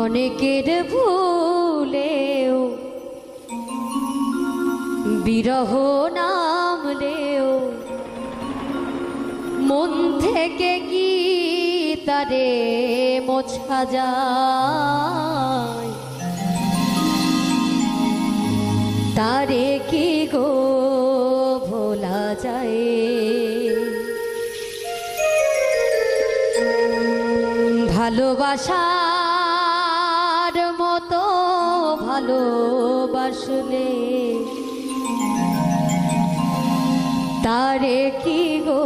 অনেকের ভুলেও বিরহ নামলেও মন থেকে কি তারে মোছা যায়? তারে কি গো ভোলা যায়? ভালোবাসার মতো ভালোবাসলে তারে কি গো